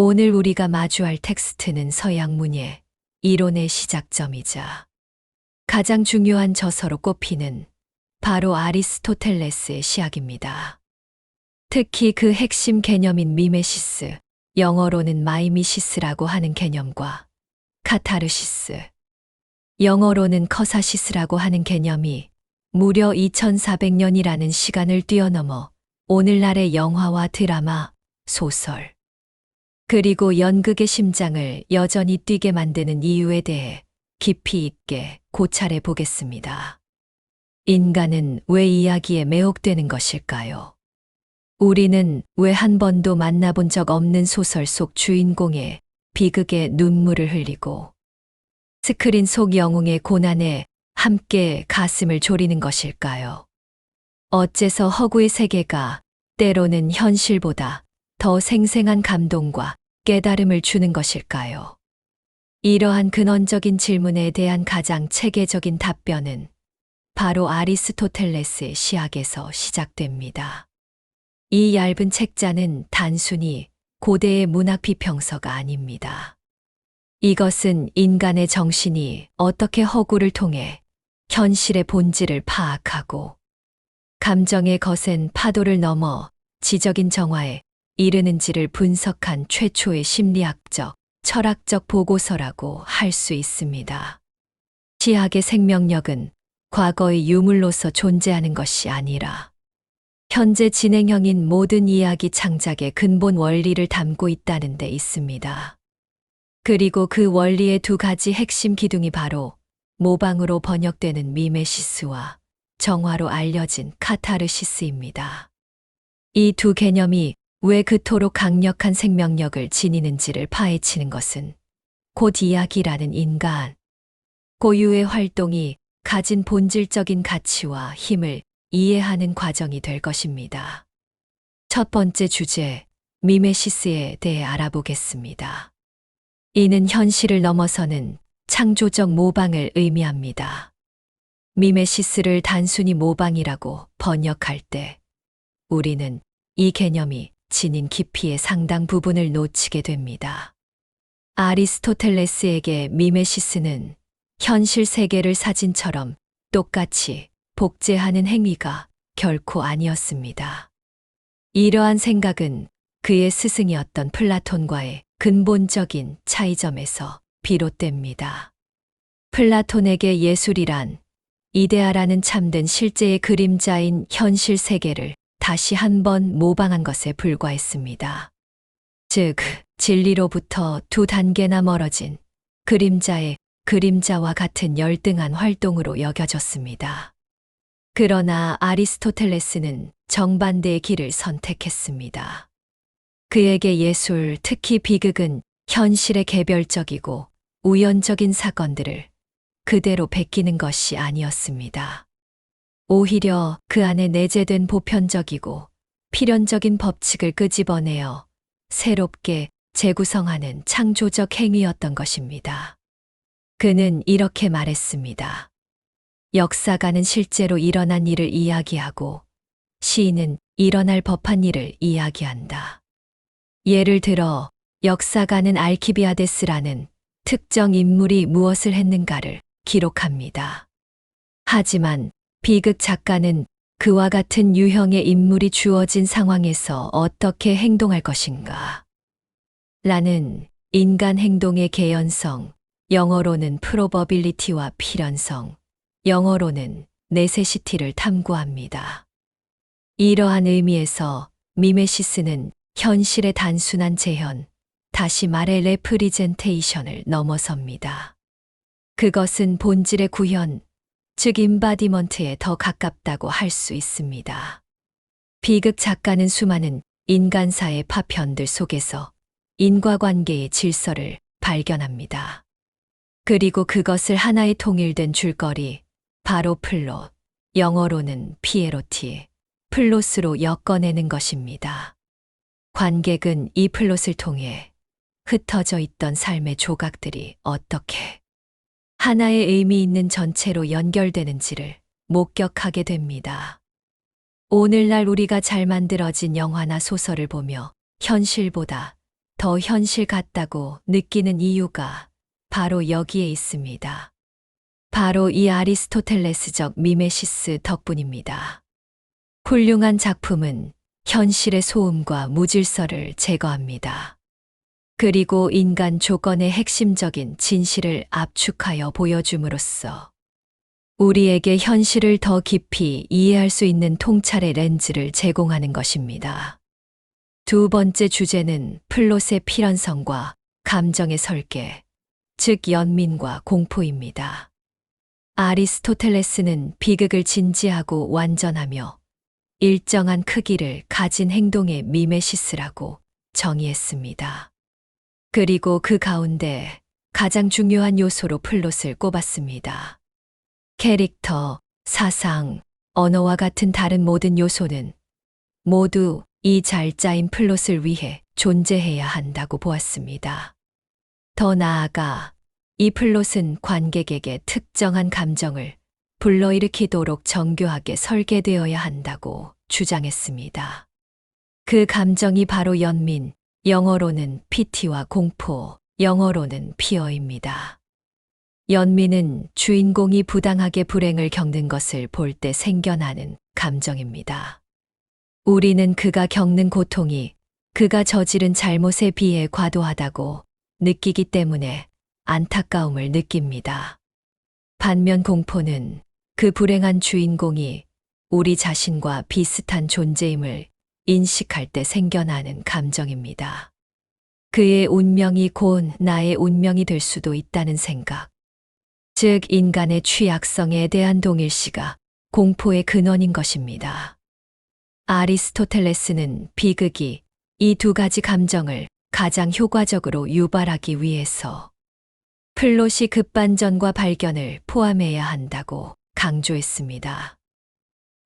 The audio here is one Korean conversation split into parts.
오늘 우리가 마주할 텍스트는 서양문예, 이론의 시작점이자 가장 중요한 저서로 꼽히는 바로 아리스토텔레스의 시학입니다. 특히 그 핵심 개념인 미메시스, 영어로는 마이미시스라고 하는 개념과 카타르시스, 영어로는 커사시스라고 하는 개념이 무려 2400년이라는 시간을 뛰어넘어 오늘날의 영화와 드라마, 소설, 그리고 연극의 심장을 여전히 뛰게 만드는 이유에 대해 깊이 있게 고찰해 보겠습니다. 인간은 왜 이야기에 매혹되는 것일까요? 우리는 왜 한 번도 만나본 적 없는 소설 속 주인공의 비극에 눈물을 흘리고 스크린 속 영웅의 고난에 함께 가슴을 졸이는 것일까요? 어째서 허구의 세계가 때로는 현실보다 더 생생한 감동과 깨달음을 주는 것일까요? 이러한 근원적인 질문에 대한 가장 체계적인 답변은 바로 아리스토텔레스의 시학에서 시작됩니다. 이 얇은 책자는 단순히 고대의 문학 비평서가 아닙니다. 이것은 인간의 정신이 어떻게 허구를 통해 현실의 본질을 파악하고 감정의 거센 파도를 넘어 지적인 정화에 이르는지를 분석한 최초의 심리학적, 철학적 보고서라고 할 수 있습니다. 시학의 생명력은 과거의 유물로서 존재하는 것이 아니라 현재 진행형인 모든 이야기 창작의 근본 원리를 담고 있다는 데 있습니다. 그리고 그 원리의 두 가지 핵심 기둥이 바로 모방으로 번역되는 미메시스와 정화로 알려진 카타르시스입니다. 이 두 개념이 왜 그토록 강력한 생명력을 지니는지를 파헤치는 것은 곧 이야기라는 인간 고유의 활동이 가진 본질적인 가치와 힘을 이해하는 과정이 될 것입니다. 첫 번째 주제, 미메시스에 대해 알아보겠습니다. 이는 현실을 넘어서는 창조적 모방을 의미합니다. 미메시스를 단순히 모방이라고 번역할 때 우리는 이 개념이 지닌 깊이의 상당 부분을 놓치게 됩니다. 아리스토텔레스에게 미메시스는 현실 세계를 사진처럼 똑같이 복제하는 행위가 결코 아니었습니다. 이러한 생각은 그의 스승이었던 플라톤과의 근본적인 차이점에서 비롯됩니다. 플라톤에게 예술이란 이데아라는 참된 실제의 그림자인 현실 세계를 다시 한번 모방한 것에 불과했습니다. 즉, 진리로부터 두 단계나 멀어진 그림자의 그림자와 같은 열등한 활동으로 여겨졌습니다. 그러나 아리스토텔레스는 정반대의 길을 선택했습니다. 그에게 예술, 특히 비극은 현실의 개별적이고 우연적인 사건들을 그대로 베끼는 것이 아니었습니다. 오히려 그 안에 내재된 보편적이고 필연적인 법칙을 끄집어내어 새롭게 재구성하는 창조적 행위였던 것입니다. 그는 이렇게 말했습니다. 역사가는 실제로 일어난 일을 이야기하고 시인은 일어날 법한 일을 이야기한다. 예를 들어 역사가는 알키비아데스라는 특정 인물이 무엇을 했는가를 기록합니다. 하지만 비극 작가는 그와 같은 유형의 인물이 주어진 상황에서 어떻게 행동할 것인가? 라는 인간 행동의 개연성, 영어로는 프로버빌리티와 필연성, 영어로는 네세시티를 탐구합니다. 이러한 의미에서 미메시스는 현실의 단순한 재현, 다시 말해 레프리젠테이션을 넘어섭니다. 그것은 본질의 구현, 즉 임바디먼트에 더 가깝다고 할 수 있습니다. 비극 작가는 수많은 인간사의 파편들 속에서 인과관계의 질서를 발견합니다. 그리고 그것을 하나의 통일된 줄거리, 바로 플롯, 영어로는 피에로티, 플롯으로 엮어내는 것입니다. 관객은 이 플롯을 통해 흩어져 있던 삶의 조각들이 어떻게 하나의 의미 있는 전체로 연결되는지를 목격하게 됩니다. 오늘날 우리가 잘 만들어진 영화나 소설을 보며 현실보다 더 현실 같다고 느끼는 이유가 바로 여기에 있습니다. 바로 이 아리스토텔레스적 미메시스 덕분입니다. 훌륭한 작품은 현실의 소음과 무질서를 제거합니다. 그리고 인간 조건의 핵심적인 진실을 압축하여 보여줌으로써 우리에게 현실을 더 깊이 이해할 수 있는 통찰의 렌즈를 제공하는 것입니다. 두 번째 주제는 플롯의 필연성과 감정의 설계, 즉 연민과 공포입니다. 아리스토텔레스는 비극을 진지하고 완전하며 일정한 크기를 가진 행동의 미메시스라고 정의했습니다. 그리고 그 가운데 가장 중요한 요소로 플롯을 꼽았습니다. 캐릭터, 사상, 언어와 같은 다른 모든 요소는 모두 이 잘 짜인 플롯을 위해 존재해야 한다고 보았습니다. 더 나아가 이 플롯은 관객에게 특정한 감정을 불러일으키도록 정교하게 설계되어야 한다고 주장했습니다. 그 감정이 바로 연민, 영어로는 피티와 공포, 영어로는 피어입니다. 연민은 주인공이 부당하게 불행을 겪는 것을 볼 때 생겨나는 감정입니다. 우리는 그가 겪는 고통이 그가 저지른 잘못에 비해 과도하다고 느끼기 때문에 안타까움을 느낍니다. 반면 공포는 그 불행한 주인공이 우리 자신과 비슷한 존재임을 인식할 때 생겨나는 감정입니다. 그의 운명이 곧 나의 운명이 될 수도 있다는 생각. 즉, 인간의 취약성에 대한 동일시가 공포의 근원인 것입니다. 아리스토텔레스는 비극이 이 두 가지 감정을 가장 효과적으로 유발하기 위해서 플롯이 급반전과 발견을 포함해야 한다고 강조했습니다.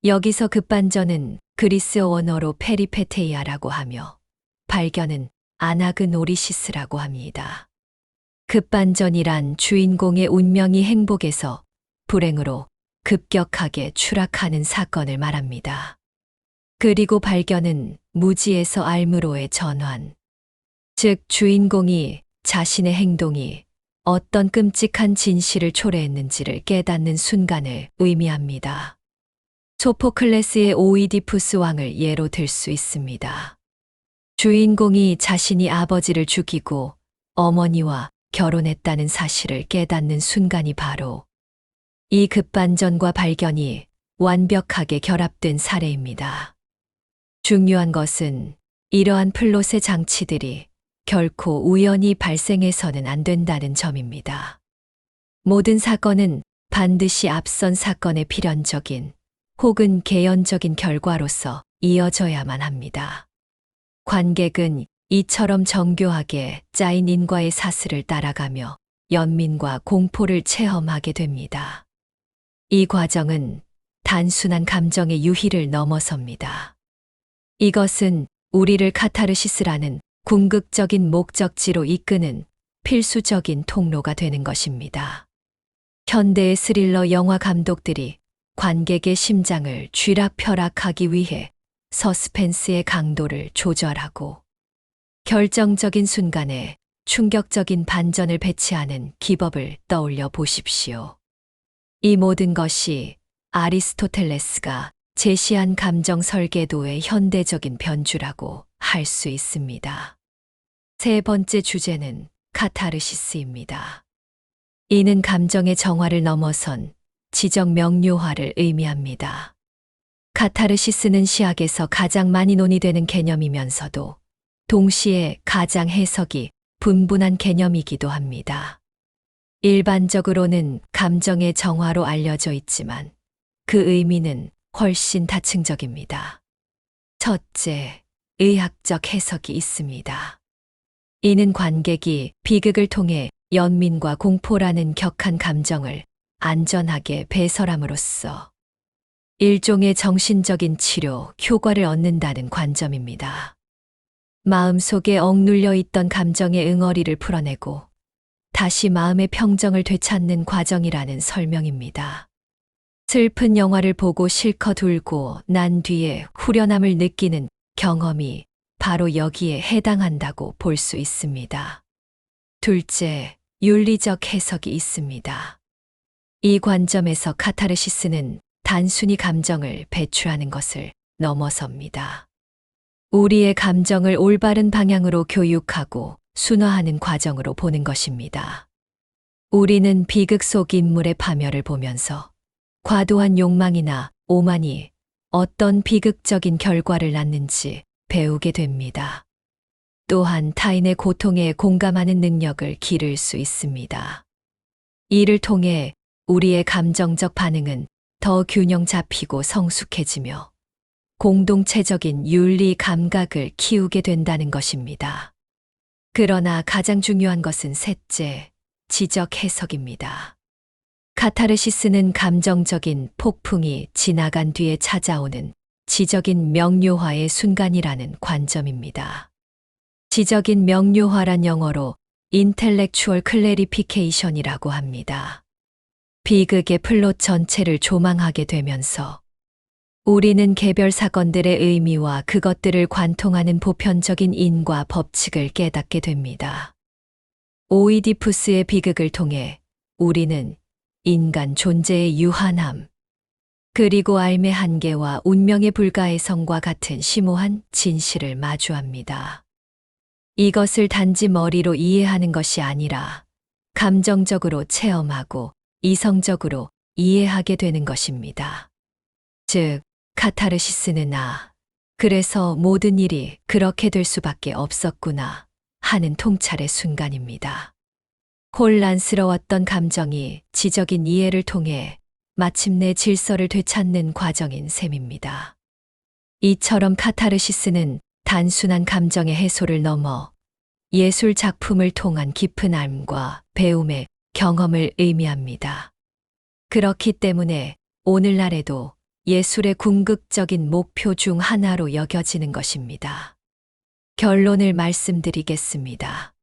여기서 급반전은 그리스어 원어로 페리페테이아라고 하며 발견은 아나그노리시스라고 합니다. 급반전이란 주인공의 운명이 행복에서 불행으로 급격하게 추락하는 사건을 말합니다. 그리고 발견은 무지에서 알무로의 전환, 즉 주인공이 자신의 행동이 어떤 끔찍한 진실을 초래했는지를 깨닫는 순간을 의미합니다. 소포클레스의 오이디푸스 왕을 예로 들 수 있습니다. 주인공이 자신이 아버지를 죽이고 어머니와 결혼했다는 사실을 깨닫는 순간이 바로 이 급반전과 발견이 완벽하게 결합된 사례입니다. 중요한 것은 이러한 플롯의 장치들이 결코 우연히 발생해서는 안 된다는 점입니다. 모든 사건은 반드시 앞선 사건의 필연적인 혹은 개연적인 결과로서 이어져야만 합니다. 관객은 이처럼 정교하게 짜인 인과의 사슬을 따라가며 연민과 공포를 체험하게 됩니다. 이 과정은 단순한 감정의 유희를 넘어섭니다. 이것은 우리를 카타르시스라는 궁극적인 목적지로 이끄는 필수적인 통로가 되는 것입니다. 현대의 스릴러 영화 감독들이 관객의 심장을 쥐락펴락하기 위해 서스펜스의 강도를 조절하고 결정적인 순간에 충격적인 반전을 배치하는 기법을 떠올려 보십시오. 이 모든 것이 아리스토텔레스가 제시한 감정 설계도의 현대적인 변주라고 할 수 있습니다. 세 번째 주제는 카타르시스입니다. 이는 감정의 정화를 넘어선 지적 명료화를 의미합니다. 카타르시스는 시학에서 가장 많이 논의되는 개념이면서도 동시에 가장 해석이 분분한 개념이기도 합니다. 일반적으로는 감정의 정화로 알려져 있지만 그 의미는 훨씬 다층적입니다. 첫째, 의학적 해석이 있습니다. 이는 관객이 비극을 통해 연민과 공포라는 격한 감정을 안전하게 배설함으로써 일종의 정신적인 치료 효과를 얻는다는 관점입니다. 마음속에 억눌려 있던 감정의 응어리를 풀어내고 다시 마음의 평정을 되찾는 과정이라는 설명입니다. 슬픈 영화를 보고 실컷 울고 난 뒤에 후련함을 느끼는 경험이 바로 여기에 해당한다고 볼 수 있습니다. 둘째, 윤리적 해석이 있습니다. 이 관점에서 카타르시스는 단순히 감정을 배출하는 것을 넘어섭니다. 우리의 감정을 올바른 방향으로 교육하고 순화하는 과정으로 보는 것입니다. 우리는 비극 속 인물의 파멸을 보면서 과도한 욕망이나 오만이 어떤 비극적인 결과를 낳는지 배우게 됩니다. 또한 타인의 고통에 공감하는 능력을 기를 수 있습니다. 이를 통해 우리의 감정적 반응은 더 균형 잡히고 성숙해지며 공동체적인 윤리 감각을 키우게 된다는 것입니다. 그러나 가장 중요한 것은 셋째, 지적 해석입니다. 카타르시스는 감정적인 폭풍이 지나간 뒤에 찾아오는 지적인 명료화의 순간이라는 관점입니다. 지적인 명료화란 영어로 intellectual clarification이라고 합니다. 비극의 플롯 전체를 조망하게 되면서 우리는 개별 사건들의 의미와 그것들을 관통하는 보편적인 인과 법칙을 깨닫게 됩니다. 오이디푸스의 비극을 통해 우리는 인간 존재의 유한함, 그리고 삶의 한계와 운명의 불가해성과 같은 심오한 진실을 마주합니다. 이것을 단지 머리로 이해하는 것이 아니라 감정적으로 체험하고 이성적으로 이해하게 되는 것입니다. 즉, 카타르시스는 그래서 모든 일이 그렇게 될 수밖에 없었구나 하는 통찰의 순간입니다. 혼란스러웠던 감정이 지적인 이해를 통해 마침내 질서를 되찾는 과정인 셈입니다. 이처럼 카타르시스는 단순한 감정의 해소를 넘어 예술 작품을 통한 깊은 삶과 배움의 경험을 의미합니다. 그렇기 때문에 오늘날에도 예술의 궁극적인 목표 중 하나로 여겨지는 것입니다. 결론을 말씀드리겠습니다.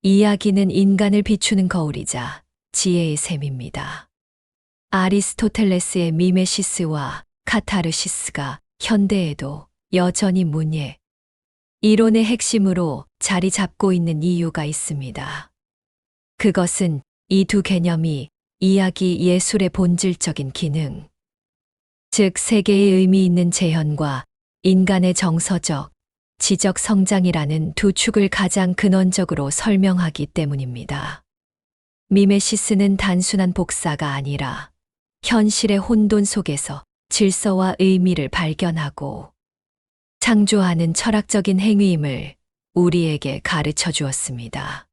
이야기는 인간을 비추는 거울이자 지혜의 셈입니다. 아리스토텔레스의 미메시스와 카타르시스가 현대에도 여전히 문예, 이론의 핵심으로 자리 잡고 있는 이유가 있습니다. 그것은 이 두 개념이 이야기 예술의 본질적인 기능, 즉 세계의 의미 있는 재현과 인간의 정서적, 지적 성장이라는 두 축을 가장 근원적으로 설명하기 때문입니다. 미메시스는 단순한 복사가 아니라 현실의 혼돈 속에서 질서와 의미를 발견하고 창조하는 철학적인 행위임을 우리에게 가르쳐 주었습니다.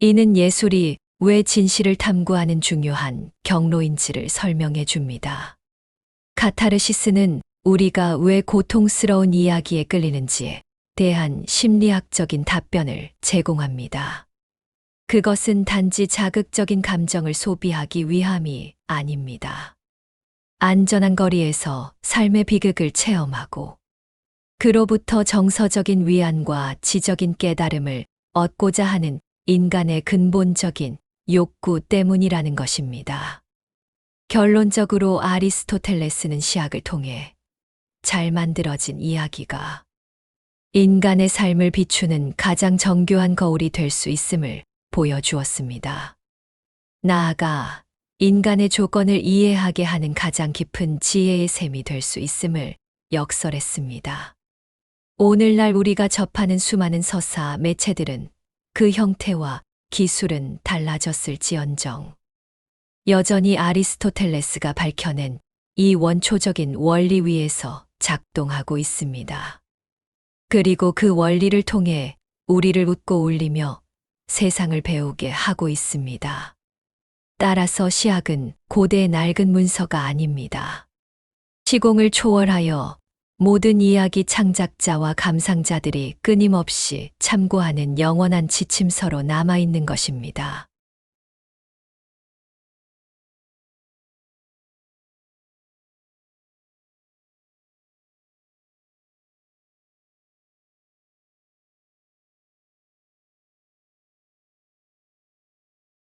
이는 예술이 왜 진실을 탐구하는 중요한 경로인지를 설명해 줍니다. 카타르시스는 우리가 왜 고통스러운 이야기에 끌리는지에 대한 심리학적인 답변을 제공합니다. 그것은 단지 자극적인 감정을 소비하기 위함이 아닙니다. 안전한 거리에서 삶의 비극을 체험하고 그로부터 정서적인 위안과 지적인 깨달음을 얻고자 하는 인간의 근본적인 욕구 때문이라는 것입니다. 결론적으로 아리스토텔레스는 시학을 통해 잘 만들어진 이야기가 인간의 삶을 비추는 가장 정교한 거울이 될 수 있음을 보여주었습니다. 나아가 인간의 조건을 이해하게 하는 가장 깊은 지혜의 셈이 될 수 있음을 역설했습니다. 오늘날 우리가 접하는 수많은 서사, 매체들은 그 형태와 기술은 달라졌을지언정 여전히 아리스토텔레스가 밝혀낸 이 원초적인 원리 위에서 작동하고 있습니다. 그리고 그 원리를 통해 우리를 웃고 울리며 세상을 배우게 하고 있습니다. 따라서 시학은 고대의 낡은 문서가 아닙니다. 시공을 초월하여 모든 이야기 창작자와 감상자들이 끊임없이 참고하는 영원한 지침서로 남아있는 것입니다.